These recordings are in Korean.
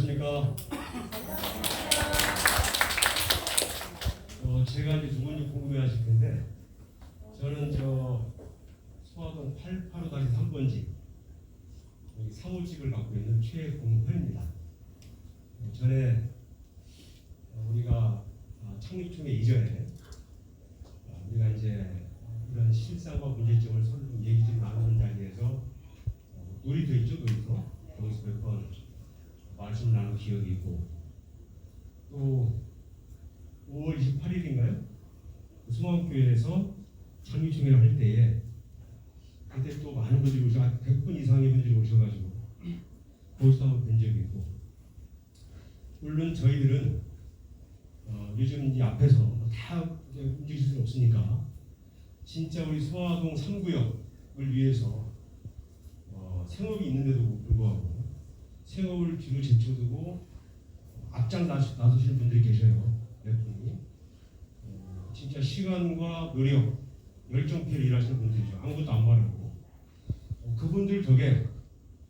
안녕하십니까. 제가 이제 두 분이 궁금해하실 텐데, 저는 소화동 885-3번지 사무직을 갖고 있는 최공현입니다. 전에 우리가 창립총회 이전에 우리가 이제 이런 실상과 문제점을 서로 좀 얘기 좀 나누는 자리에서 놀이터 있죠, 놀이터. 거기서 몇 번 말씀을 나눈 기억이 있고, 또 5월 28일인가요? 수망교회에서 창립총회를 할 때에 그때 또 많은 분들이 오셔, 100분 이상의 분들이 오셔가지고 거기서 한번 뵌 적이 있고, 물론 저희들은 요즘 이제 앞에서 다 움직일 수 없으니까 진짜 우리 소화동 3구역을 위해서 생업이 있는데도 불구하고 생업을 뒤로 제쳐두고 앞장 나서시는 분들이 계셔요. 몇 분이 진짜 시간과 노력, 열정표를 일하시는 분들이죠. 아무것도 안 바르고 그분들 덕에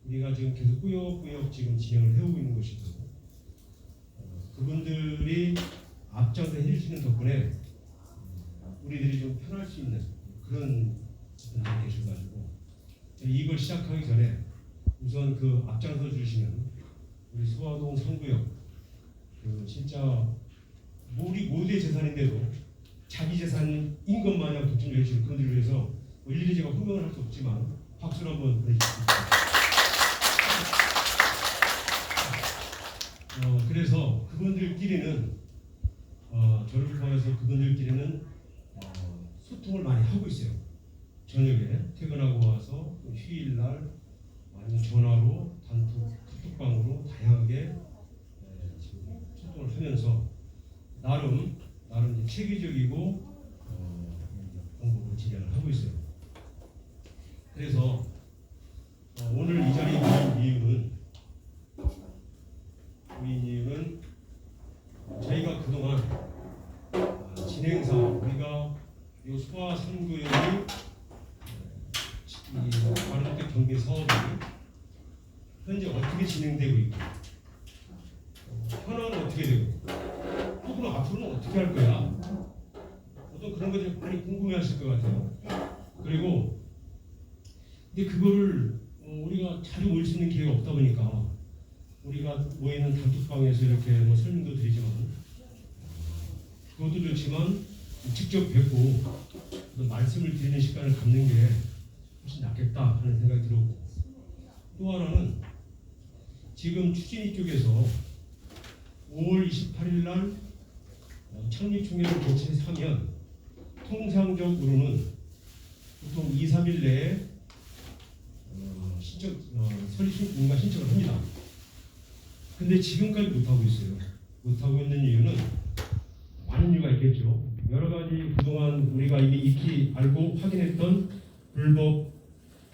우리가 지금 계속 꾸역꾸역 지금 진행을 해오고 있는 것이고, 그분들이 앞장서 해주시는 덕분에 우리들이 좀 편할 수 있는 그런 분들이 계셔가지고 이걸 시작하기 전에 우선 그 앞장서 주시는 우리 소화동 3구역 진짜 우리 모두의 재산인데도 자기 재산인 것 마냥 독점을 해주시는 그분들을 위해서 일일이 제가 호명을 할 수 없지만 박수를 한번 보내주십시오. 그래서 그분들끼리는 저를 포함해서 그분들끼리는 소통을 많이 하고 있어요. 저녁에 퇴근하고 와서 휴일날 아니면 전화로 단톡방으로 다양하게 소통을 하면서 나름 체계적이고 방법으로 진행을 하고 있어요. 그래서 오늘 이 자리에 모인 이유는 저희가 그동안 진행사 우리가 이 소화 3구역이 바른택 경비 사업이 현재 어떻게 진행되고 있고 현황은 어떻게 되고 또 그럼 앞으로는 어떻게 할 거야? 어떤 그런 것들이 많이 궁금해하실 것 같아요. 그리고 근데 그거를 우리가 자주 모일 수 있는 기회가 없다 보니까 우리가 모이는 단톡방에서 이렇게 설명도 드리지만 그것도 좋지만 직접 뵙고 말씀을 드리는 시간을 갖는 게 훨씬 낫겠다 하는 생각이 들었고, 또 하나는 지금 추진위 쪽에서 5월 28일 날 창립총회를 개최하면 통상적으로는 보통 2, 3일 내에 설립인가 신청을 합니다. 근데 지금까지 못하고 있어요. 못하고 있는 이유는 많은 이유가 있겠죠. 여러 가지 그동안 우리가 이미 익히 알고 확인했던 불법,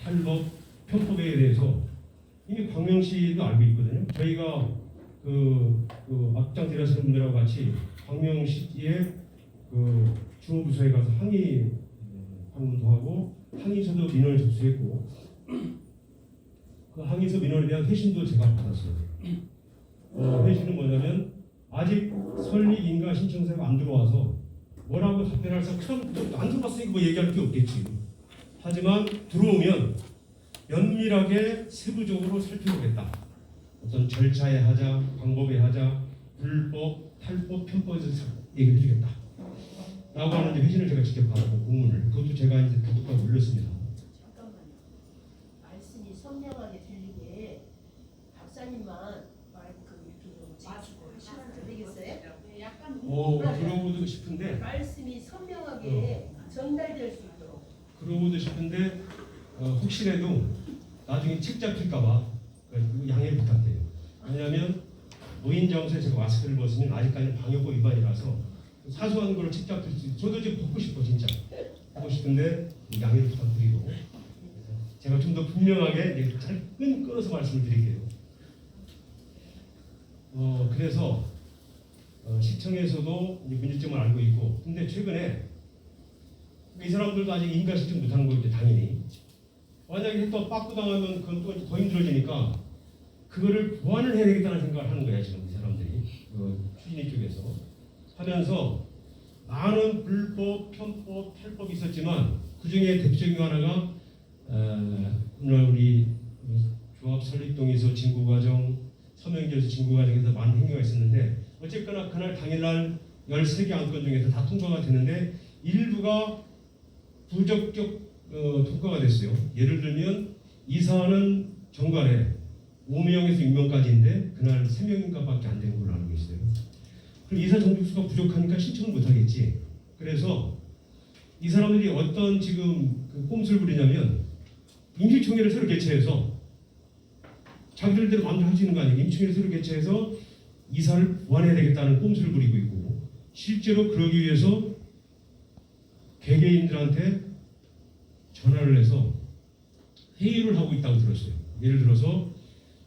탈법, 편법에 대해서 이미 광명시도 알고 있거든요. 저희가 앞장 일하시는 분들하고 같이 광명시의 주무부서에 가서 항의 방문도 하고 항의서도 민원을 접수했고 그 항의서 민원에 대한 회신도 제가 받았어요. 회신은 뭐냐면 아직 설립 인가 신청서가 안 들어와서 뭐라고 답변할 수 안 들어봤으니까 뭐 얘기할 게 없겠지. 하지만 들어오면 면밀하게 세부적으로 살펴보겠다. 어떤 절차에 하자, 방법에 하자, 불법, 탈법, 편법에서 얘기를 해주겠다. 라고 하는 회신을 제가 직접 받았고 공문을 그것도 제가 이제 단톡방에 올렸습니다. 잠깐만요. 말씀이 선명하게 들리게 박사님만 마이크 이렇게 좀 마시고 시간 좀 되겠어요? 네, 약간 그러고도 싶은데 말씀이 선명하게 전달될 수 있도록. 그러고도 싶은데 혹시라도 나중에 책 잡힐까봐 양해를 부탁해요. 왜냐하면 모인 장소에 제가 마스크를 벗으면 아직까지는 방역법 위반이라서 사소한 걸로 책 잡힐 수 있어요. 저도 지금 벗고 싶어 진짜. 하고 싶은데 양해를 부탁드리고 제가 좀 더 분명하게 잘 끊어서 말씀을 드릴게요. 그래서 시청에서도 문제점을 알고 있고, 근데 최근에 이 사람들도 아직 인가 신청 못한 거겠죠, 당연히. 만약에 또 빠꾸 당하면 그건 또 더 힘들어지니까 그거를 보완을 해야 되겠다는 생각을 하는 거야 지금 이 사람들이 추진위 쪽에서 하면서 많은 불법, 편법, 탈법이 있었지만 그 중에 대표적인 거 하나가 오늘 우리 조합 설립동에서 진구과정, 서명제에서 진구과정에서 많은 행위가 있었는데 어쨌거나 그날 당일날 13개 안건 중에서 다 통과가 되는데 일부가 부적격 통과가 됐어요. 예를 들면 이사는 정관에 5명에서 6명까지인데 그날 3명인가밖에 안 된 걸로 알고 있어요. 그럼 이사 정족수가 부족하니까 신청을 못 하겠지. 그래서 이 사람들이 어떤 지금 그 꼼수를 부리냐면 임시총회를 새로 개최해서 자기들대로 마음대로 할 수 있는 거 아니에요. 임시총회를 새로 개최해서 이사를 보완해야 되겠다는 꼼수를 부리고 있고 실제로 그러기 위해서 개개인들한테 전화를 해서 회의를 하고 있다고 들었어요. 예를 들어서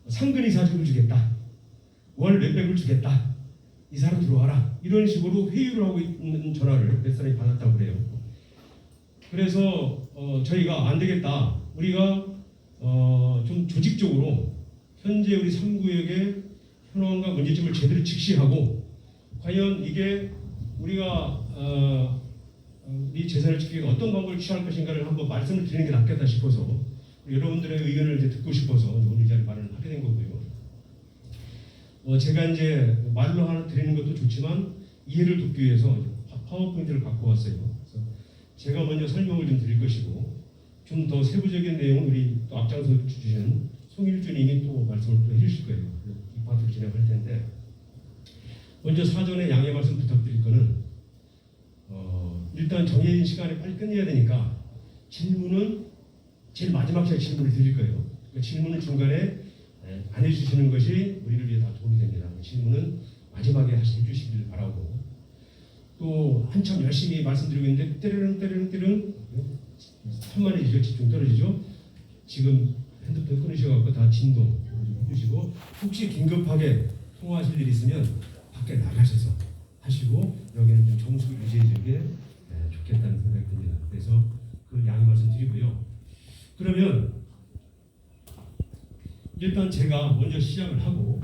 상근 이사직을 주겠다. 월 몇백을 주겠다. 이사로 들어와라. 이런 식으로 회의를 하고 있는 전화를 몇 사람이 받았다고 그래요. 그래서 저희가 안 되겠다. 우리가 좀 조직적으로 현재 우리 3구역의 현황과 문제점을 제대로 직시하고 과연 이게 우리가 우리 재산을 지키기 위해 어떤 방법을 취할 것인가를 한번 말씀을 드리는 게 낫겠다 싶어서 여러분들의 의견을 이제 듣고 싶어서 오늘 이 자리에 말을 하게 된 거고요. 제가 이제 말로 하나 드리는 것도 좋지만 이해를 돕기 위해서 파워포인트를 갖고 왔어요. 그래서 제가 먼저 설명을 좀 드릴 것이고 좀 더 세부적인 내용은 우리 또 앞장서 주신 송일준님이 또 말씀을 또 해주실 거예요. 이 파트를 진행할 텐데 먼저 사전에 양해 말씀 부탁드릴 거는 일단 정해진 시간에 빨리 끝내야 되니까 질문은 제일 마지막 시간에 질문을 드릴 거예요. 그러니까 질문은 중간에 안 해주시는 것이 우리를 위해 다 도움이 됩니다. 질문은 마지막에 해주시길 바라고 또 한참 열심히 말씀드리고 있는데 때르릉 산만해지죠. 집중 떨어지죠. 지금 핸드폰 끊으셔갖고 다 진동 좀 해주시고 혹시 긴급하게 통화하실 일 있으면 밖에 나가셔서 하시고 여기는 좀 정숙을 유지해주는 게 좋겠다는 생각이 듭니다. 그래서 그 양해 말씀드리고요. 그러면 일단 제가 먼저 시작을 하고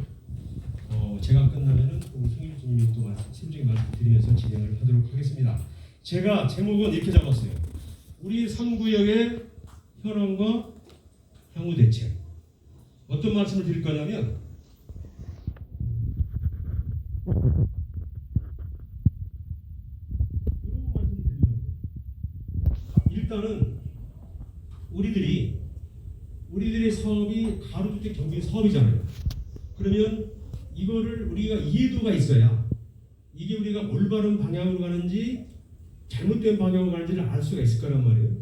제가 끝나면은 우리 송일주님이 또 세부적인 말씀드리면서 진행을 하도록 하겠습니다. 제가 제목은 이렇게 잡았어요. 우리 3구역의 현황과 향후 대책. 어떤 말씀을 드릴 거냐면 이런 말씀을 드리려고 일단은 우리들의 사업이 가로주택 경비 사업이잖아요. 그러면 이거를 우리가 이해도가 있어야 이게 우리가 올바른 방향으로 가는지 잘못된 방향으로 가는지를 알 수가 있을 거란 말이에요.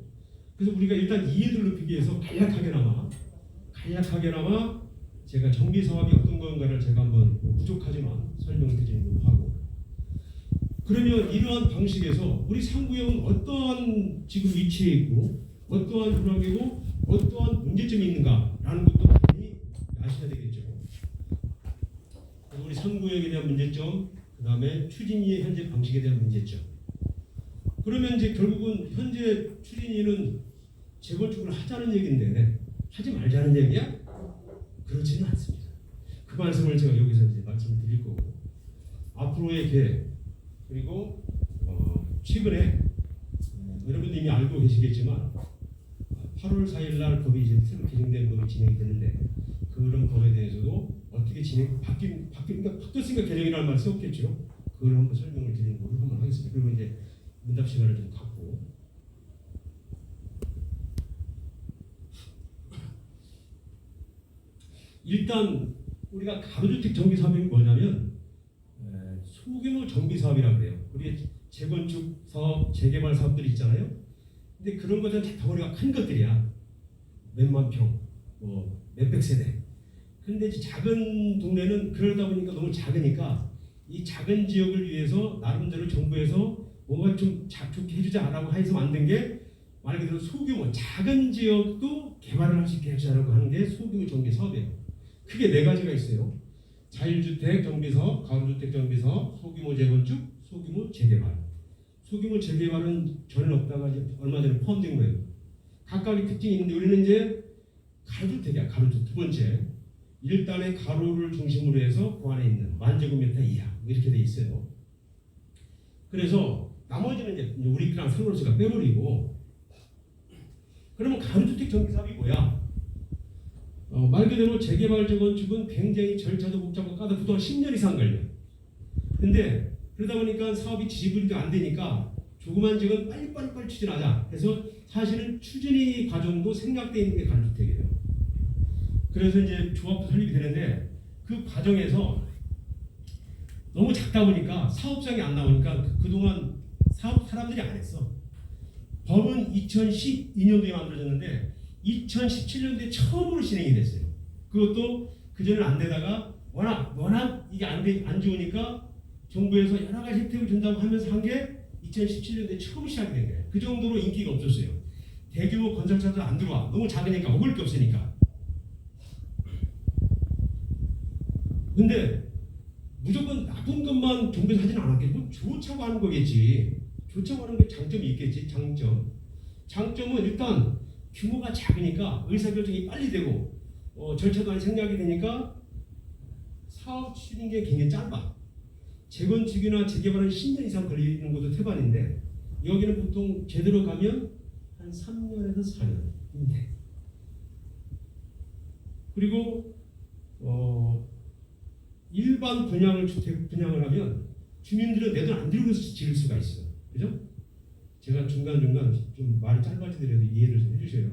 그래서 우리가 일단 이해도를 높이기 위해서 간략하게나마 제가 정비 사업이 어떤 건가를 제가 한번 부족하지만 설명을 드리는 걸로 하고 그러면 이러한 방식에서 우리 3구역은 어떠한 지금 위치에 있고 어떠한 현황이고 어떠한 문제점이 있는가라는 것도 당연히 아셔야 되겠죠. 우리 3구역에 대한 문제점, 그 다음에 추진위의 현재 방식에 대한 문제점. 그러면 이제 결국은 현재 추진위는 재건축을 하자는 얘기인데 하지 말자는 얘기야? 그렇지는 않습니다. 그 말씀을 제가 여기서 이제 말씀을 드릴 거고 앞으로의 계획 그리고 최근에 여러분들 이미 알고 계시겠지만 8월 4일 날 법이 이제 새로 개정된 법이 진행이 되는데 그런 법에 대해서도 어떻게 바뀌었으니까 개정이라는 말이 없겠죠. 그걸 한번 설명을 드리는 걸로 한번 하겠습니다. 그리고 이제 문답 시간을 좀 갖고 일단 우리가 가로주택 정비 사업이 뭐냐면 소규모 정비 사업이라고 해요. 우리 재건축 사업, 재개발 사업들이 있잖아요. 근데 그런 것은 다 덩어리가 큰 것들이야. 몇만 평, 뭐 몇백 세대. 근데 이제 작은 동네는 그러다 보니까 너무 작으니까 이 작은 지역을 위해서 나름대로 정부에서 뭔가 좀 좋게 해주자라고 해서 만든 게 말 그대로 소규모 작은 지역도 개발을 할 수 있게 해주자라고 하는 게 소규모 정비 사업이에요. 크게 네 가지가 있어요. 자율주택 정비사업, 가로주택 정비사업, 소규모 재건축, 소규모 재개발. 소규모 재개발은 전혀 없다가 이제 얼마 전에 포함된 거예요. 각각의 특징이 있는데 우리는 이제 가로주택이야. 가로주택 두 번째. 1단의 가로를 중심으로 해서 그 안에 있는 만제곱미터 이하 이렇게 돼 있어요. 그래서 나머지는 이제 우리랑 상관없으니까 빼버리고, 그러면 가로주택 전기사업이 뭐야? 말 그대로 재개발 재건축은 굉장히 절차도 복잡하고 까다 그동안 10년 이상 걸려. 근데 그러다 보니까 사업이 지지부진도 안 되니까 조그만 지역은 빨리 추진하자 해서 사실은 추진이 과정도 생략되어 있는 게 가로주택이에요. 그래서 이제 조합도 설립이 되는데 그 과정에서 너무 작다 보니까 사업장이 안 나오니까 그동안 사업 사람들이 안 했어. 법은 2012년도에 만들어졌는데 2017년도에 처음으로 진행이 됐어요. 그것도 그전에는 안 되다가 워낙 이게 안 좋으니까 정부에서 여러 가지 혜택을 준다고 하면서 한 게 2017년도에 처음 시작이 된 거예요. 그 정도로 인기가 없었어요. 대규모 건설사도 안 들어와. 너무 작으니까 먹을 게 없으니까. 근데 무조건 나쁜 것만 정부에서 하지는 않았겠고 좋자고 하는 거겠지. 좋자고 하는 게 장점이 있겠지. 장점은 일단 규모가 작으니까 의사결정이 빨리 되고 절차도 안 생략이 되니까 사업 추진 게 굉장히 짧아. 재건축이나 재개발은 10년 이상 걸리는 것도 태반인데 여기는 보통 제대로 가면 한 3년에서 4년 돼. 그리고 일반 주택 분양을 하면 주민들은 내 돈 안 들고 지을 수가 있어요. 그죠? 제가 중간중간 좀 말이 짧아지더라도 이해를 좀 해주세요.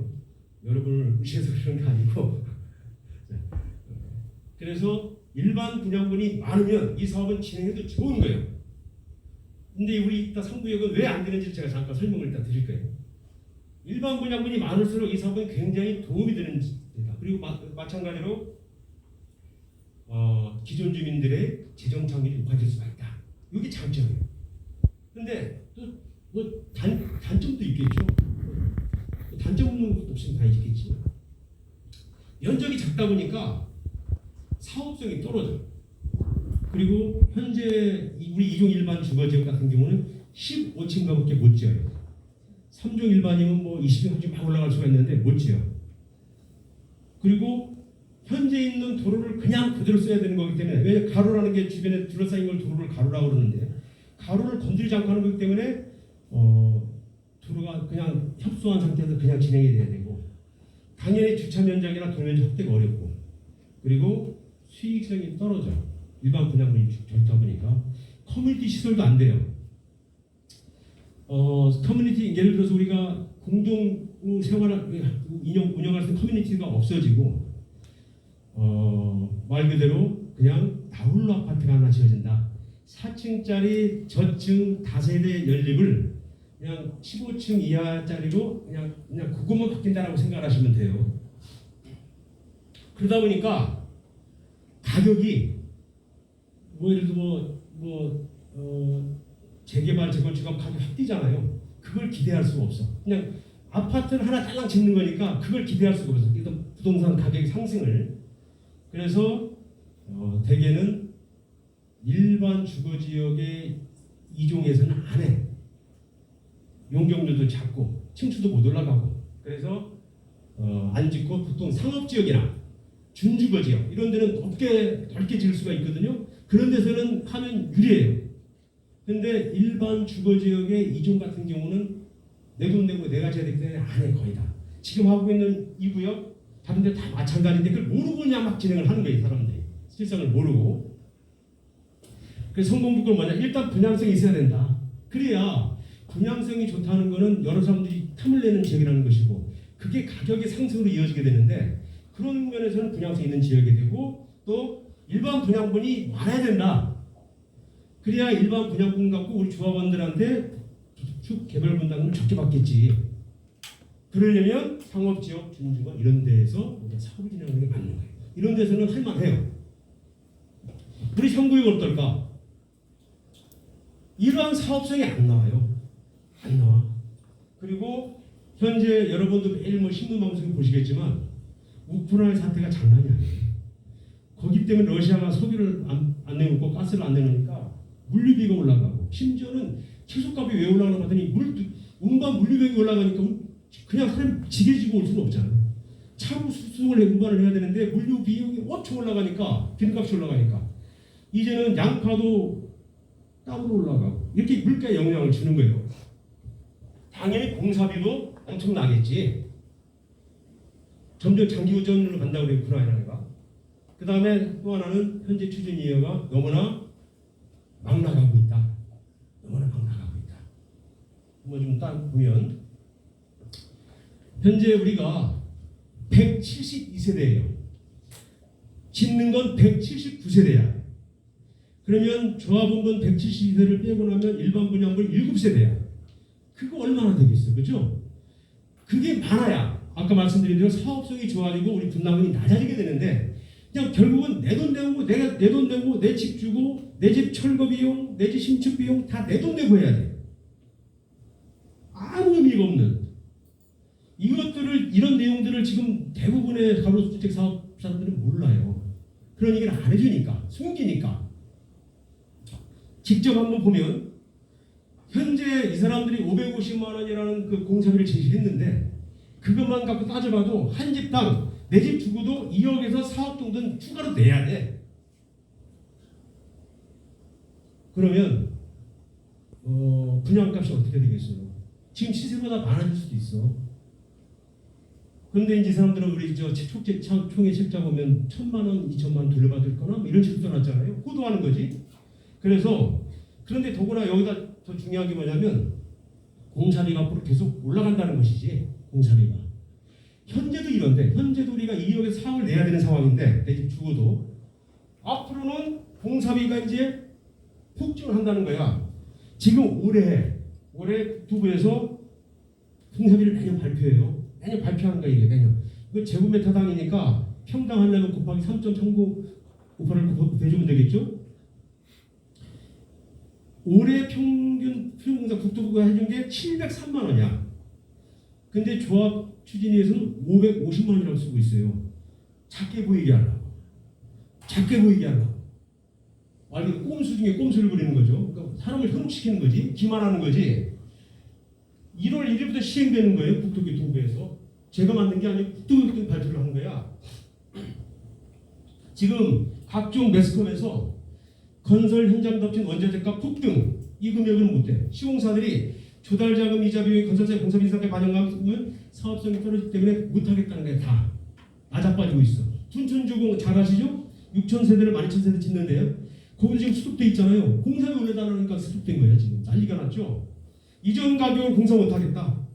여러분을 무시해서 그런 게 아니고 그래서 일반 분양분이 많으면 이 사업은 진행해도 좋은 거예요. 근데 우리 이따 3구역은 왜 안 되는지 제가 잠깐 설명을 일단 드릴 거예요. 일반 분양분이 많을수록 이 사업은 굉장히 도움이 되는 겁니다. 그리고 마찬가지로 기존 주민들의 재정 창출이 높아질 수가 있다. 이게 장점이에요. 근데 또 단점도 있겠죠. 단점 없는 것도 없으면 다 있겠지. 면적이 작다 보니까 사업성이 떨어져. 그리고 현재 우리 2종 일반 주거지역 같은 경우는 15층가밖에 못 지어요. 3종 일반이면 뭐 20층까지 막 올라갈 수가 있는데 못 지어. 그리고 현재 있는 도로를 그냥 그대로 써야 되는 거기 때문에, 왜 가로라는 게 주변에 둘러싸인 걸 도로를 가로라고 그러는데 가로를 건드리지 않고 하는 거기 때문에 도로가 그냥 협소한 상태에서 그냥 진행이 돼야 되고, 당연히 주차 면적이나 도면적 확대가 어렵고, 그리고 수익성이 떨어져. 일반 분양분이 좋다 보니까 커뮤니티 시설도 안 돼요. 커뮤니티 예를 들어서 우리가 공동 생활을 운영할 수 있는 커뮤니티가 없어지고 말 그대로 그냥 나홀로 아파트가 하나 지어진다. 4층짜리 저층 다세대 연립을 그냥 15층 이하짜리로 그냥 그것만 바뀐다라고 생각하시면 돼요. 그러다 보니까 가격이 예를 들어 재개발 재건축하면 가격이 확 뛰잖아요. 그걸 기대할 수가 없어. 그냥 아파트를 하나 딸랑 짓는 거니까 그걸 기대할 수가 없어. 일단 부동산 가격 상승을. 그래서 대개는 일반 주거지역의 2종에서는 안 해. 용적률도 작고 층수도 못 올라가고, 그래서 안 짓고 보통 상업지역이나 준주거지역 이런 데는 넓게 지을 수가 있거든요. 그런 데서는 하면 유리해요. 근데 일반 주거지역의 2종 같은 경우는 내 돈 내고 내가 지어야 되기 때문에 안 해. 거의 다. 지금 하고 있는 이 구역 다른 데 다 마찬가지인데 그걸 모르고 그냥 막 진행을 하는 거예요. 사람들이 실상을 모르고. 그래서 성공부가 뭐냐, 일단 분양성이 있어야 된다. 그래야 분양성이 좋다는 거는 여러 사람들이 탐을 내는 지역이라는 것이고, 그게 가격의 상승으로 이어지게 되는데, 그런 면에서는 분양성 있는 지역이 되고, 또 일반 분양분이 많아야 된다. 그래야 일반 분양분 갖고 우리 조합원들한테 주택 개발 분담금을 적게 받겠지. 그러려면 상업지역, 준주거 이런 데에서 우리가 사업을 진행하는 게 맞는 거예요. 이런 데서는 할만해요. 우리 3구역은 어떨까? 이러한 사업성이 안 나와요. 안 나와. 그리고 현재 여러분도 매일 신문 방송 보시겠지만 우크라이나 사태가 장난이 아니에요. 거기 때문에 러시아가 석유를 안 내놓고 가스를 안 내놓으니까 물류비가 올라가고, 심지어는 채소값이 왜 올라가나 봤더니 운반 물류비가 올라가니까 그냥 사람 지게 지고 올 수는 없잖아요. 차로 수송을 운반을 해야 되는데 물류 비용이 엄청 올라가니까 기름값이 올라가니까 이제는 양파도 땅으로 올라가고 이렇게 물가에 영향을 주는 거예요. 당연히 공사비도 엄청 나겠지. 점점 장기 호전으로 간다고 그래요. 우크라이나가. 그 다음에 또 하나는 현재 추진위가 너무나 막 나가고 있다. 너무나 막 나가고 있다. 한번 좀 딱 보면 현재 우리가 172세대예요. 짓는 건 179세대야. 그러면 조합원분 172세대를 빼고 나면 일반 분양분 7세대야. 그거 얼마나 되겠어, 그죠? 그게 많아야 아까 말씀드린 대로 사업성이 좋아지고 우리 분담금이 낮아지게 되는데 그냥 결국은 내 돈 내고 내가 내 돈 내고 내 집 주고 내 집 철거 비용, 내 집 신축 비용 다 내 돈 내고 해야 돼. 아무 의미가 없는 이것들을 이런 내용들을 지금 대부분의 가로주택 사업자들은 몰라요. 그런 얘기를 안 해주니까 숨기니까. 직접 한번 보면 현재 이 사람들이 550만 원이라는 그 공사비를 제시했는데 그것만 갖고 따져봐도 한 집당 내 집 주고도 2억에서 4억 정도는 추가로 내야 돼. 그러면 분양값이 어떻게 되겠어요? 지금 시세보다 많아질 수도 있어. 그런데 이제 이 사람들은 우리 저 총회 책자 보면 1,000만 원, 2,000만 원 돌려받을 거나 뭐 이런 식으로 써놨잖아요. 호도하는 거지. 그래서 그런데 더구나 여기다 더 중요한 게 뭐냐면 공사비가 앞으로 계속 올라간다는 것이지. 공사비가 현재도 이런데 현재도 우리가 2억에서 4억을 내야 되는 상황인데 내 집 주고도 앞으로는 공사비가 이제 폭증을 한다는 거야. 지금 올해 국토부에서 공사비를 매년 발표해요. 매년 발표하는 거야 이게 매년. 이거 제곱미터당이니까 평당 하려면 곱하기 3.3958을 곱해주면 되겠죠? 올해 평균 수용공사 국토부가 해준 게 703만 원이야. 근데 조합 추진위에서는 550만 원이라고 쓰고 있어요. 작게 보이게 하려고. 작게 보이게 하려고. 완전 꼼수 중에 꼼수를 부리는 거죠. 그러니까 사람을 현혹시키는 거지. 기만하는 거지. 1월 1일부터 시행되는 거예요. 국토교통부에서. 제가 만든 게 아니고 국토교통부 발표를 한 거야. 지금 각종 매스컴에서 건설 현장 덮친 원자재가 폭등 이 금액은 못돼. 시공사들이 조달 자금 이자 비용이 건설사 공사비 인상에 반영하면 사업성이 떨어지기 때문에 못하겠다는 게 다 낮아빠지고 있어. 춘천주공 잘 아시죠? 6,000세대를 12,000세대 짓는데요. 거기 지금 수습돼 있잖아요. 공사비 올려달라니까 수습된 거예요. 지금 난리가 났죠. 이전 가격을 공사 못하겠다.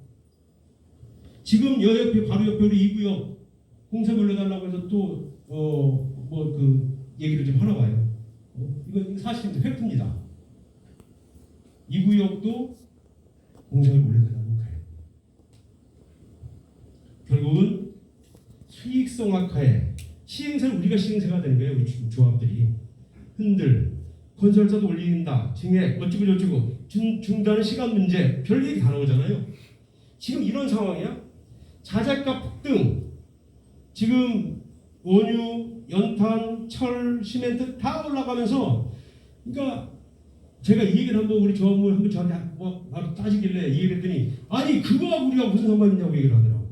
지금 여 옆에 바로 옆에 우리 2구역 공사비 올려달라고 해서 또 그 얘기를 좀 하나 봐요. 이건 사실입니다. 팩트입니다. 2구역도 공사비 올려달라고 가요. 결국은 수익성 악화에 시행사를 우리가 시행사가 되는 거예요. 우리 조합들이. 흔들, 건설사도 올린다, 증액, 어쩌고 저쩌고, 중단의 시간 문제, 별 얘기 다 나오잖아요. 지금 이런 상황이야. 자재가 폭등, 지금 원유, 연탄, 철, 시멘트 다 올라가면서, 그러니까 제가 이 얘기를 한번 우리 조합을 한번 저한테 바로 따지길래 이 얘기를 했더니 아니 그거하고 우리가 무슨 상관이 있냐고 얘기를 하더라고.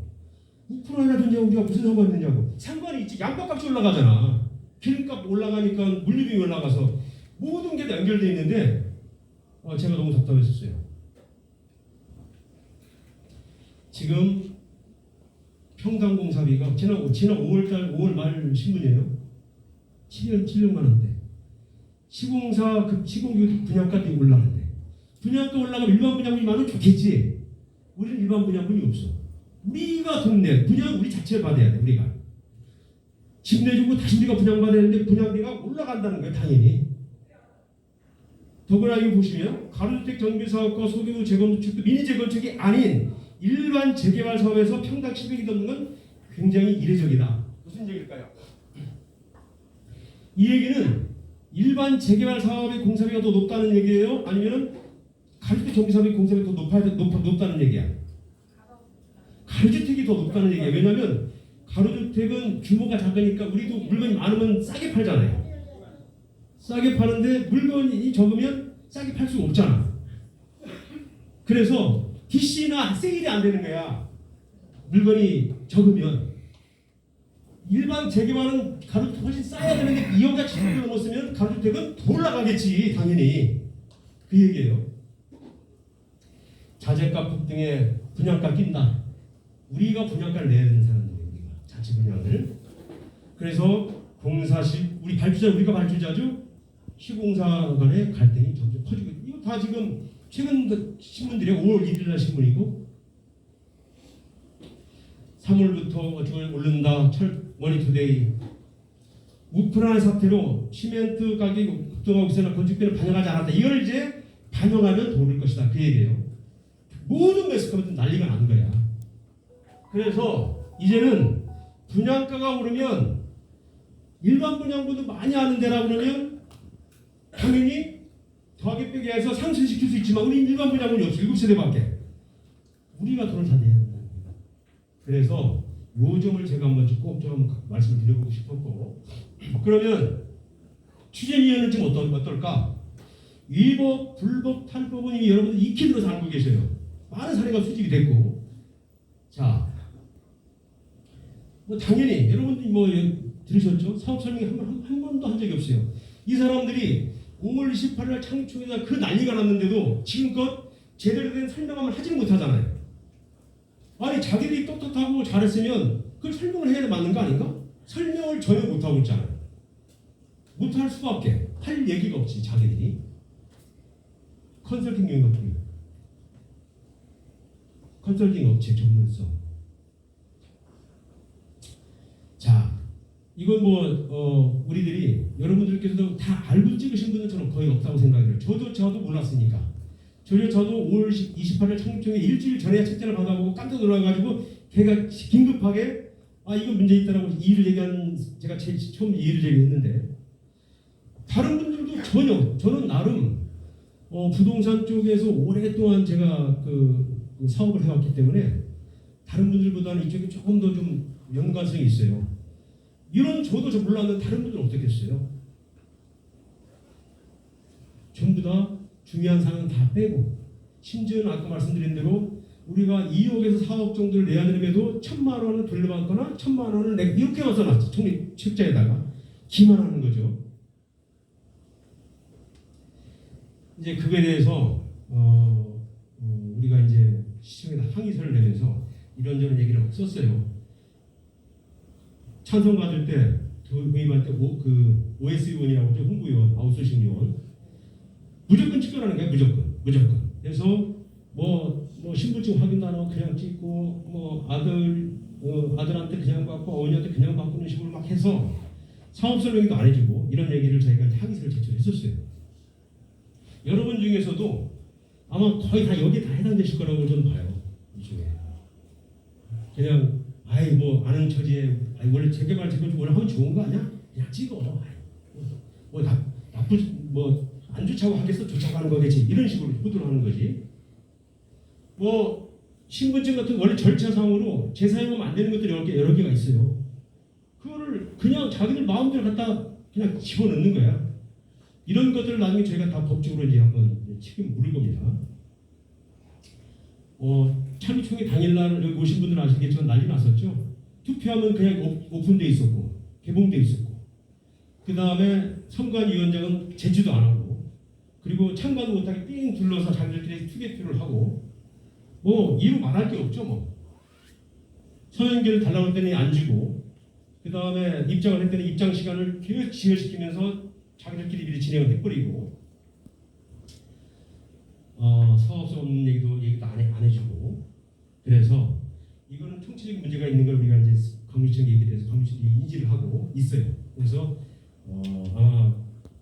우크라이나 전쟁하고 우리가 무슨 상관이 있냐고. 상관이 있지. 양파값이 올라가잖아. 기름값 올라가니까 물류비용이 올라가서 모든 게 다 연결되어 있는데 제가 너무 답답했었어요. 지금 평당 공사비가 지난 5월 말 신문이에요. 700만 원대. 시공사 시공규 분양가도 올라가는데 분양가 올라가면 일반 분양분이 많으면 좋겠지. 우리는 일반 분양분이 없어. 우리가 돈 내. 분양 우리 자체를 받아야 돼. 우리가. 집 내주고 다시 우리가 분양받아야 되는데 분양비가 올라간다는 거예요. 당연히. 더구나 이거 보시면 가로주택 정비사업과 소규모 재건축도 미니 재건축이 아닌 일반 재개발 사업에서 평당 700이 넘는 건 굉장히 이례적이다. 무슨 얘기일까요? 이 얘기는 일반 재개발 사업의 공사비가 더 높다는 얘기예요? 아니면 가로주택 정비사업의 공사비가 더 높다는 얘기야? 가로주택이 더 높다는 얘기야. 왜냐하면 가로주택은 규모가 작으니까 우리도 물건이 많으면 싸게 팔잖아요. 싸게 파는데 물건이 적으면 싸게 팔 수가 없잖아. 그래서 DC나 세일이 안 되는 거야. 물건이 적으면. 일반 재개발은 가로주택 훨씬 싸야 되는데 2억에 7억을 넘었으면 가로주택은 더 올라가겠지 당연히. 그 얘기예요. 자재값 급등에 분양가 낀다. 우리가 분양가를 내야 되는 사람들이에요. 우리가 자체 분양을. 그래서 공사실 우리 발주자 우리가 발주자죠. 시공사 간의 갈등이 점점 커지고 있고 이거 다 지금 최근 신문들이에요. 5월 1일 날 신문이고 3월부터 어쩌고 오른다. 머니투데이. 우크라이나 사태로 시멘트 가격이 급등하고 있으나 건축비는 반영하지 않았다. 이걸 이제 반영하면 더 오를 것이다. 그 얘기예요. 모든 매스컴은 난리가 난 거야. 그래서 이제는 분양가가 오르면 일반 분양보다 많이 하는 데라 그러면 당연히 더하기 빼기 해서 상승시킬 수 있지만 우리 일반 분양분이 없어. 7세대밖에. 우리가 돈을 다 내야 된다는 거예요. 그래서 요 점을 제가 한번 꼭 좀 한번 말씀을 드려보고 싶었고 그러면 추진위원은 지금 어떨까? 위법, 불법, 탈법은 이미 여러분들 익히 들어서 알고 계셔요. 많은 사례가 수집이 됐고 자, 뭐 당연히 여러분들이 뭐 들으셨죠? 사업 설명이 한 번도 한 적이 없어요. 이 사람들이 5월 28일 창립총회에서 그 난리가 났는데도 지금껏 제대로 된 설명을 하지는 못하잖아요. 아니 자기들이 떳떳하고 잘했으면 그걸 설명을 해야 맞는 거 아닌가? 설명을 전혀 못하고 있잖아요. 못할 수밖에. 할 얘기가 없지 자기들이. 컨설팅 용역비. 컨설팅 업체 전문성. 자, 이건 우리들이 여러분들께서도 다 알고 찍으신 분은 저는 거의 없다고 생각해요. 저도 몰랐으니까. 저도 5월 28일 창립총회 일주일 전에 책자를 받아보고 깜짝 놀라가지고 걔가 긴급하게 이거 문제 있다라고 이의를 제기하는 제가 제일 처음 이의를 제기했는데 다른 분들도 전혀 저는 나름 부동산 쪽에서 오랫동안 제가 그 사업을 해왔기 때문에 다른 분들보다는 이쪽에 조금 더 좀 연관성이 있어요. 이런 저도 몰랐는데 다른 분들은 어떻겠어요? 전부 다 중요한 사항은 다 빼고 심지어는 아까 말씀드린 대로 우리가 2억에서 4억 정도를 내야 되는데도 1,000만 원을 돌려받거나 1,000만 원을 내가 이렇게만 써놨지. 총리 책자에다가 기만하는 거죠. 이제 그거에 대해서 우리가 이제 시청에다 항의서를 내면서 이런저런 얘기를 막 썼어요. 찬성 받을 때 도입할 때 OS 요원이라고 하죠. 홍보요원, 아웃소싱 요원 무조건 찍어라는 거야. 무조건. 그래서 뭐 신분증 확인도 안 하고 그냥 찍고 뭐 아들한테 그냥 받고 어머니한테 그냥 바꾸는 식으로 막 해서 사업 설명도 안 해주고 이런 얘기를 저희가 항의서를 제출했었어요. 여러분 중에서도 아마 거의 다 여기 다 해당되실 거라고 저는 봐요. 이 중에 그냥 아는 처지에 원래 재개발 원래 하면 좋은 거 아니야? 그냥 찍어. 안 좋다고 하겠어? 좋다고 하는 거겠지. 이런 식으로 호도를 하는 거지. 신분증 같은 원래 절차상으로 재사용하면 안 되는 것들이 여러 개가 있어요. 그거를 그냥 자기들 마음대로 갖다 그냥 집어넣는 거야. 이런 것들을 나중에 저희가 다 법적으로 이제 한번 책임 물을 겁니다. 창립총회 당일날 여기 오신 분들은 아시겠지만 난리 났었죠. 투표하면 그냥 오픈돼 있었고 개봉돼 있었고 그 다음에 선관위원장은 제지도 안 하고 그리고 참가도 못하게 삥 둘러서 자기들끼리 투개표를 하고 이유 말할 게 없죠. 서명결을 달라고 했더니 안 주고 그 다음에 입장을 했더니 입장 시간을 계속 지연시키면서 자기들끼리 미리 진행을 해버리고 사업성 없는 얘기도 안 해주고 그래서 이거는 총체적인 문제가 있는 걸 우리가 이제 강유청 얘기에 대해서 강유청이 인지를 하고 있어요. 그래서 아마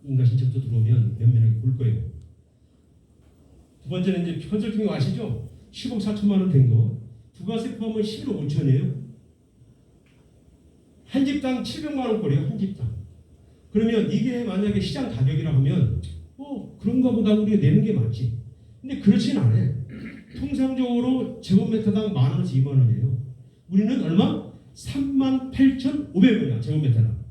인가 신청도 들어오면 면밀하게 볼 거예요. 두 번째는 이제 컨설팅이 아시죠? 10억 4천만 원 된 거 부가세 포함은 11억 5천이에요. 한 집당 700만 원꼴이에요. 한 집당. 그러면 이게 만약에 시장 가격이라 하면 그런가 보다 우리가 내는 게 맞지. 근데 그렇진 않아요. 통상적으로 제곱미터당 10,000원에서 20,000원이에요. 우리는 얼마? 38,500원이야. 제곱미터당.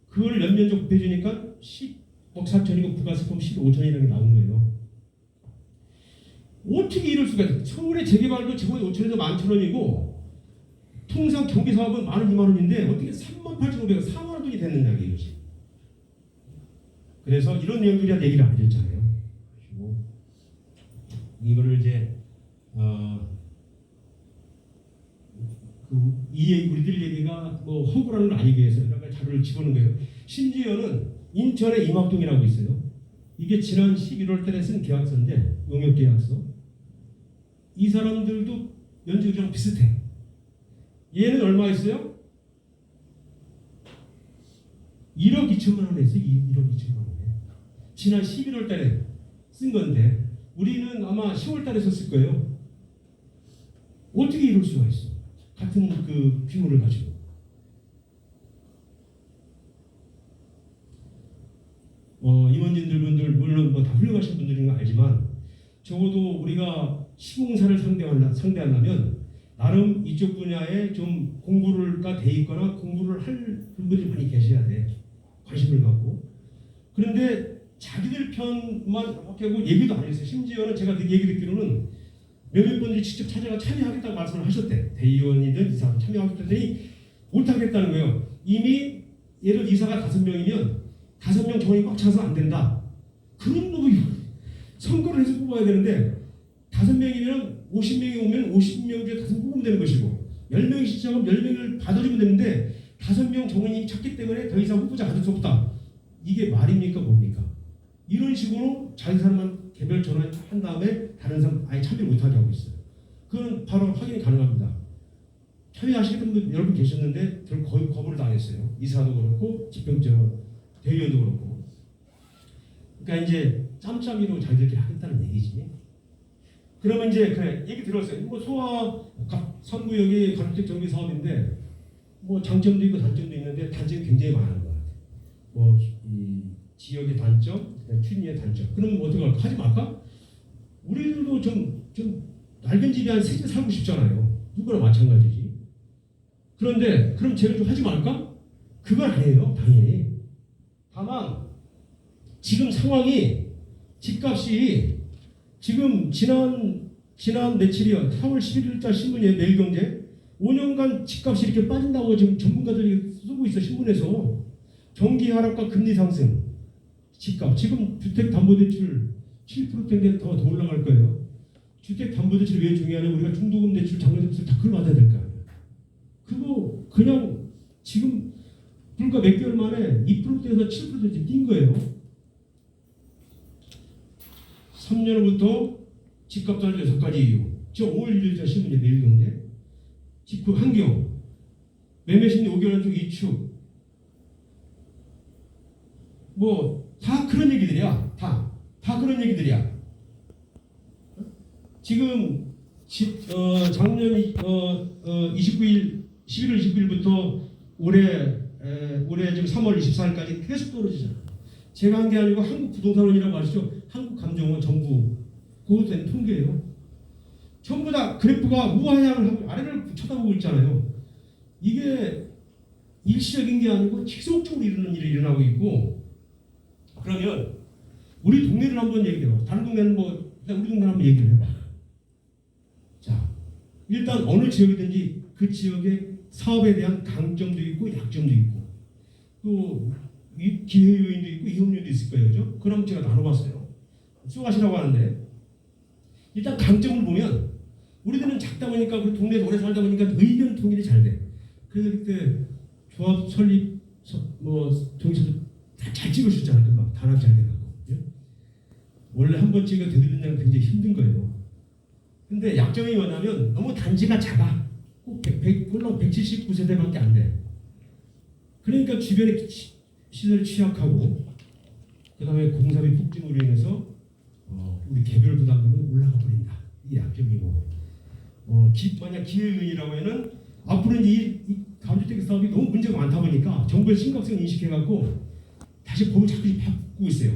그걸 연면적 곱해주니까 10억 4천이고 부가세 포함 15억 5천이라는 게 나온 거예요. 어떻게 이럴 수가 있어? 서울의 재개발도 제곱미터 5천에서 11,000원이고 통상 경비 사업은 12,000원인데 어떻게 38,500원, 4만 원 돈이 됐느냐 이거지. 그래서 이런 내용들이 얘기를 안 해줬잖아요. 그리고 이거를 이제 우리들 얘기가 뭐 허구라는 걸 알기 위해서 여러 가지 자료를 집어넣은 거예요. 심지어는 인천의 임학동이라고 있어요. 이게 지난 11월 달에 쓴 계약서인데 농협 계약서. 이 사람들도 연주랑 비슷해. 얘는 얼마 했어요? 1억 2천만 원 했어요. 1억 2천만 원에. 지난 11월 달에 쓴 건데 우리는 아마 10월 달에 썼을 거예요. 어떻게 이럴 수가 있어? 같은 그 규모를 가지고. 임원진들 분들 물론 뭐 다 훌륭하신 분들인 거 알지만 적어도 우리가 시공사를 상대하려면 나름 이쪽 분야에 좀 공부가 돼 있거나 공부를 할 분들이 많이 계셔야 돼. 관심을 갖고. 그런데 자기들 편만 이렇게 하고 얘기도 안 했어요. 심지어는 제가 얘기 듣기로는 몇몇 분들이 직접 찾아가 참여하겠다고 말씀을 하셨대. 대의원이든 이사도 참여하겠다더니 못하겠다는 거예요. 이미 예를 들어 이사가 5명이면 5명 정원이 꽉 차서 안 된다. 그런 놈이 선거를 해서 뽑아야 되는데 5명이면 50명이 오면 50명 중에 5명 뽑으면 되는 것이고 10명이 시작하면 10명을 받아주면 되는데 5명 정원이 찼기 때문에 더 이상 후보자 받을 수 없다. 이게 말입니까 뭡니까? 이런 식으로 자기 사람만 개별 전환한 다음에 다른 사람 아예 참여 못하게 하고 있어요. 그건 바로 확인이 가능합니다. 참여하시는 분 여러분 계셨는데 거의 거부를 당했어요. 이사도 그렇고 대의원도 그렇고. 그러니까 이제 짬짬이로 자기들끼리 하겠다는 얘기지. 그러면 이제 그래 얘기 들었어요. 뭐 소아 선구역이 가족적 정비 사업인데 뭐 장점도 있고 단점도 있는데 단점이 굉장히 많은 것 같아요. 뭐 이 지역의 단점, 추진의 단점. 그럼 어떻게 할까? 하지 말까? 우리들도 좀 낡은 집에 한 3집 살고 싶잖아요. 누구나 마찬가지지. 그런데 그럼 쟤를 좀 하지 말까? 그건 아니에요. 당연히. 다만 지금 상황이 집값이 지금 지난 며칠이요. 4월 11일자 신문에 매일경제 5년간 집값이 이렇게 빠진다고 지금 전문가들이 쓰고 있어. 신문에서. 경기 하락과 금리 상승. 집값. 지금 주택담보대출 7%인데 더 올라갈 거예요. 주택담보대출이 왜 중요하냐면 우리가 중도금 대출, 장려대출 다 그걸 받아야 될 거 아니에요. 그거 그냥 지금 불과 몇 개월 만에 2%에서 7%쯤 뛴 거예요. 3년 후부터 집값 떨어져 6가지 이유. 저 5월 1일자 신문에 매일경제. 집값 환경. 매매심리 5개월 중 2축. 뭐 다 그런 얘기들이야. 다 그런 얘기들이야. 지금 작년 11월 29일부터 올해 지금 3월 24일까지 계속 떨어지잖아. 제가 한 게 아니고 한국부동산원이라고 아시죠? 한국감정원 정부 그것도 된 통계예요. 전부 다 그래프가 우하향을 하고 아래를 쳐다보고 있잖아요. 이게 일시적인 게 아니고 지속적으로 이러는 일이 일어나고 있고. 그러면 우리 동네를 한번 얘기해봐. 다른 동네는 뭐 일단 우리 동네 한번 얘기를 해봐. 자, 일단 어느 지역이든지 그 지역의 사업에 대한 강점도 있고 약점도 있고 또 기회 요인도 있고 위험 요인도 있을 거예요, 그죠? 그럼 제가 나눠봤어요. 수고하시라고 하는데 일단 강점을 보면 우리들은 작다 보니까 그 동네에서 오래 살다 보니까 의견 통일이 잘 돼. 그래서 그때 조합 설립 뭐 동시에 잘 찍으셨잖아요. 금방 단합 잘 돼가고. 예? 원래 한 번 찍어 되돌리는 데는 굉장히 힘든 거예요. 근데 약점이 뭐냐면 너무 단지가 작아. 꼭 179세대밖에 안 돼. 그러니까 주변에 시설이 취약하고 그 다음에 공사비 폭증으로 인해서 우리 개별 부담금이 올라가 버린다. 이게 약점이고 만약 기회의이라고 하면 앞으로 이제 이 가주택 사업이 너무 문제가 많다 보니까 정부의 심각성을 인식해갖고 다시 법을 자꾸 바꾸고 있어요.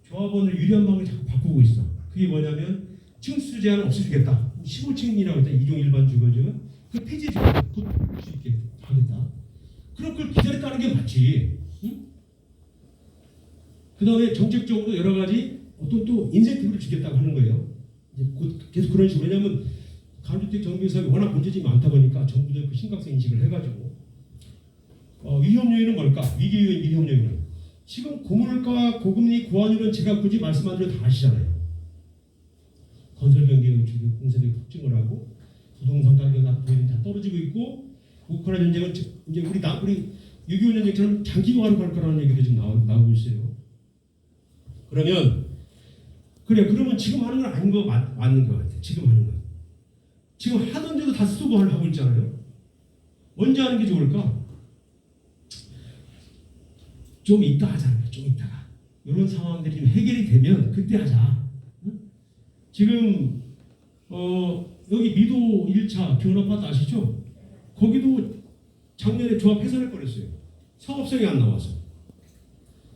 조합원을 유리한 방을 자꾸 바꾸고 있어. 그게 뭐냐면 층수 제한을 없애주겠다. 15층이라고 했다. 이종 일반 주거지는 그 폐지해서 곧볼수 있게 하겠다. 그럼 그걸 기다렸다는 게 맞지. 응? 그 다음에 정책적으로 여러 가지 어떤 또 인센티브를 주겠다고 하는 거예요. 이제 곧 계속 그런 식으로. 왜냐하면 가주택 정비사업이 워낙 문제점이 많다 보니까 정부도 그 심각성 인식을 해가지고 위험 요인은 뭘까? 위기 요인, 위험 요인은 지금 고물가, 고금리, 고환율은 제가 굳이 말씀 안 드려도 다 아시잖아요. 건설 경기 공사들이 폭증을 하고 부동산 가격 납부율이 다 떨어지고 있고 우크라이나 전쟁은 이제 우리 6.25 전쟁처럼 장기화로 갈 거라는 얘기도 지금 나오고 있어요. 그러면 지금 하는 건 아닌 거 맞는 것 같아요. 지금 하는 건. 지금 하던데도 다 수도를 하고 있잖아요. 언제 하는 게 좋을까? 좀 이따 하자는 좀 이따가. 이런 상황들이 좀 해결이 되면 그때 하자. 응? 지금 여기 미도 1차 기원아파트 아시죠? 거기도 작년에 조합 해산할 뻔했어요. 사업성이 안 나와서.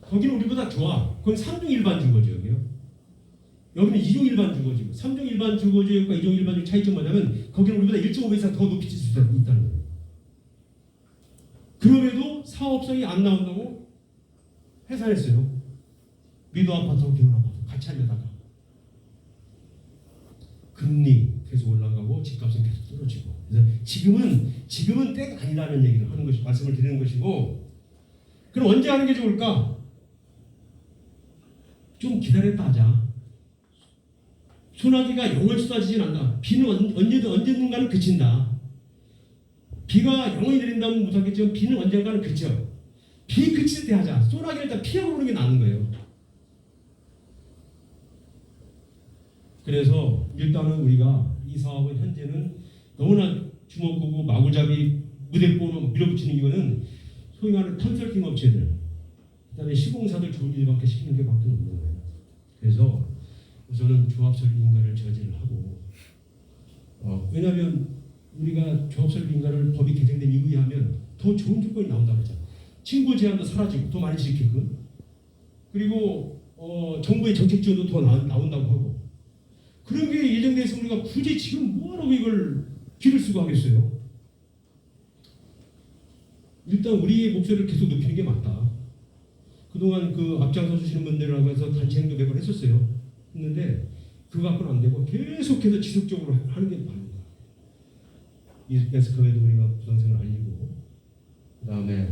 거기는 우리보다 좋아. 그건 3중 일반 주거지 여기요. 여기는 2중 일반 주거지고 3중 일반 주거지역과 2중 일반 주거 차이점 뭐냐면 거기는 우리보다 1.5배 이상 더 높이 칠 수 있다는 거예요. 그럼에도 사업성이 안 나온다고 해산했어요. 미도 아파트하고 기원 아파트 같이 하려다가 금리 계속 올라가고 집값은 계속 떨어지고 그래서 지금은 때가 아니라는 얘기를 하는 것이 말씀을 드리는 것이고 그럼 언제 하는 게 좋을까? 좀 기다렸다 하자. 소나기가 영원히 쏟아지진 않는다. 비는 언젠가는 그친다. 비가 영원히 내린다면 못하겠지만 비는 언젠가는 그쳐. 비 그칠 때 하자. 소나기를 일단 피하고 보는 게 나은 거예요. 그래서 일단은 우리가 이 사업은 현재는 너무나 주먹보고 마구잡이 무대보로 밀어붙이는 이유는 소위 말하는 컨설팅 업체들 그다음에 시공사들 좋은 일밖에 시키는 게 밖에 없는 거예요. 그래서 우선은 조합설립인가를 저지를 하고 왜냐하면 우리가 조합설립인가를 법이 개정된 이후에 하면 더 좋은 조건이 나온다고 하잖아요. 층고 제한도 사라지고 더 많이 지키고 그리고 정부의 정책 지원도 더 나온다고 하고 그런 게 예정돼서 우리가 굳이 지금 뭐하러 이걸 길을 쓰고 하겠어요. 일단 우리의 목소리를 계속 높이는 게 맞다. 그동안 그 앞장서 주시는 분들하고 해서 단체 행동 매번 했었어요. 했는데 그거 갖고는 안 되고 계속해서 지속적으로 하는 게 맞는 거야. 이 매스컴에도 우리가 부동산을 알리고 그 다음에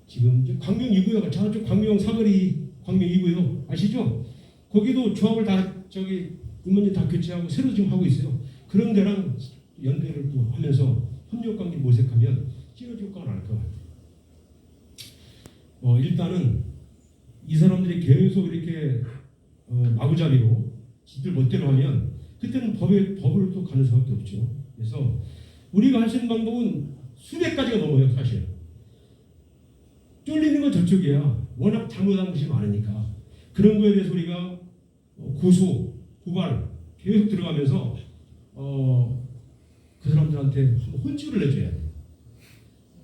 지금 광명 2구역 저쪽 광명 사거리 광명 2구역 아시죠? 거기도 조합을 다 임원님 다 교체하고 새로 지금 하고 있어요. 그런 데랑 연대를 또 하면서 협력 관계를 모색하면 시너지 효과가 날 것 같아요. 일단은 이 사람들이 계속 이렇게 마구잡이로 지들 멋대로 하면 그때는 법을 또 가는 수밖에 없죠. 그래서 우리가 할 수 있는 방법은 수백 가지가 넘어요. 사실 쫄리는 건 저쪽이야. 워낙 잘못한 것이 많으니까 그런 거에 대해서 우리가 고소, 고발 계속 들어가면서 그 사람들한테 혼쭐을 내줘야 돼.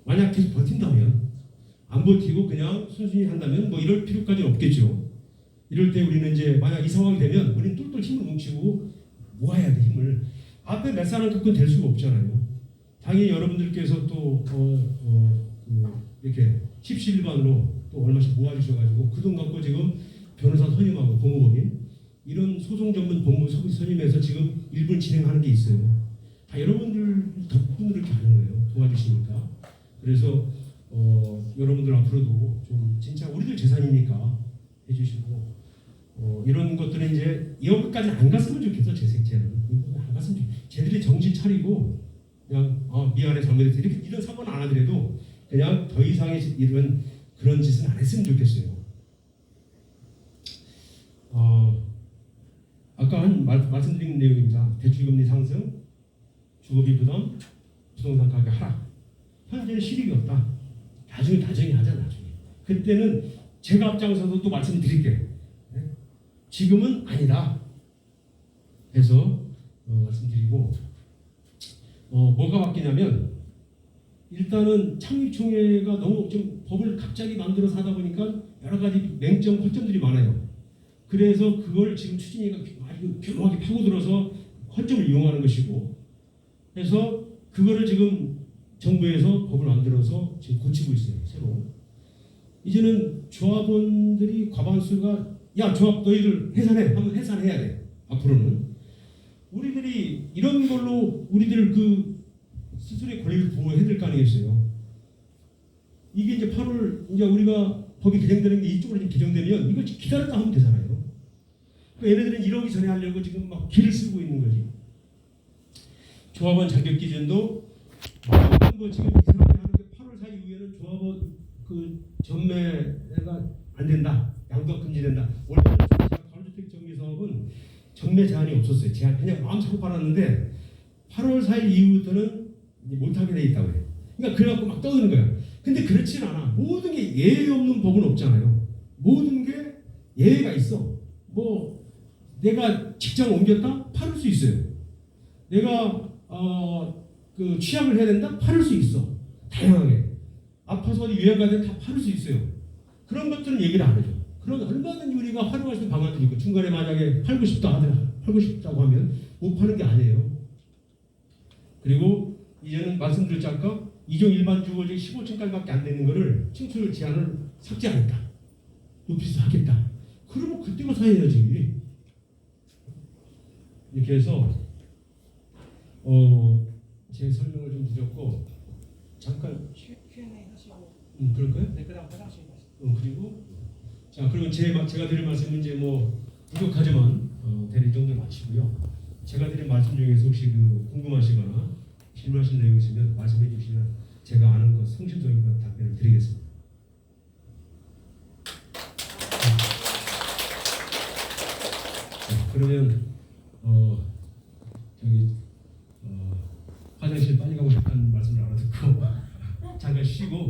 만약 계속 버틴다면 안 버티고 그냥 순순히 한다면 뭐 이럴 필요까지는 없겠죠. 이럴 때 우리는 이제 만약 이 상황이 되면 우리는 똘똘 힘을 뭉치고 모아야 돼. 힘을 앞에 몇 사람 갖고는 될 수가 없잖아요. 당연히 여러분들께서 또 이렇게 십시일반으로 또 얼마씩 모아주셔가지고 그 돈 갖고 지금 변호사 선임하고 법무법인 이런 소송 전문 법무 선임해서 지금 일부 진행하는 게 있어요. 다 여러분들 덕분으로 이렇게 하는 거예요. 도와주시니까. 그래서 여러분들 앞으로도 좀 진짜 우리들 재산이니까 해주시고 이런 것들은 이제 여기까지 안 갔으면 좋겠어. 제 생체는 안 갔으면 좋겠어. 쟤들이 정신 차리고 그냥 미안해 잘못했어 이런 사고는 안 하더라도 그냥 더 이상의 이런 그런 짓은 안 했으면 좋겠어요. 아까 말씀드린 내용입니다. 대출금리 상승, 주거비 부담, 부동산 가격 하락. 현재는 실익이 없다. 나중에 하자 나중에. 그때는 제가 앞장서서 또 말씀드릴게요. 지금은 아니다. 해서 말씀드리고 뭐가 바뀌냐면 일단은 창립총회가 너무 좀 법을 갑자기 만들어서 하다 보니까 여러 가지 맹점, 허점들이 많아요. 그래서 그걸 지금 추진위가 아주 교묘하게 파고들어서 허점을 이용하는 것이고 그래서 그거를 지금 정부에서 법을 만들어서 지금 고치고 있어요. 새로. 이제는 조합원들이 과반수가 야 조합 너희들 해산해 하면 해산해야 돼. 앞으로는. 우리들이 이런 걸로 우리들 그 스스로의 권리를 보호해야 될 거 아니겠어요? 이게 이제 8월 이제 우리가 법이 개정되는 게 이쪽으로 지금 개정되면 이걸 기다렸다 하면 되잖아요. 그러니까 얘네들은 이러기 전에 하려고 지금 막 길을 쓰고 있는 거지. 조합원 자격 기준도 뭐 지금 이 사람들이 하는 게 8월 4일 이후에는 조합원 그 전매가 안 된다. 양도가 금지된다. 원래는 가로주택 정비 사업은 전매 제한이 없었어요. 제한 그냥 마음 잡고 팔았는데 8월 4일 이후부터는 못하게 돼 있다고 해요. 그러니까 그래갖고 막 떠드는 거야. 근데 그렇진 않아. 모든 게 예외 없는 법은 없잖아요. 모든 게 예외가 있어. 뭐 내가 직장 옮겼다? 팔을 수 있어요. 내가 그 취약을 해야 된다? 팔을 수 있어. 다양하게. 아파서 어디 요양 가야 된다? 다 팔을 수 있어요. 그런 것들은 얘기를 안 해줘. 그런 얼마든지 우리가 활용할 수 있는 방안들이 있고 중간에 만약에 팔고 싶다 하더라. 팔고 싶다고 하면 못 파는 게 아니에요. 그리고 이제는 말씀드렸지 아까 2종 일반 주거지 15층까지밖에 안 되는 거를 층수를 제한을 삭제하겠다. 높이서 하겠다. 그러면 그때가 사야지. 이렇게 해서 제 설명을 좀 드렸고 잠깐 Q&A 하시고. 그럴까요? 네, 그다음 화장실 가시죠. 그리고 자 그러면 제가 드릴 말씀은 이제 뭐 부족하지만 대리 정도 마치고요. 제가 드린 말씀 중에서 혹시 그 궁금하시거나 질문하신 내용 있으면 말씀해 주시면 제가 아는 것 성실적인 것 답변을 드리겠습니다. 자, 그러면 저기 화장실 빨리 가고 싶다는 말씀을 알아듣고 잠깐 쉬고.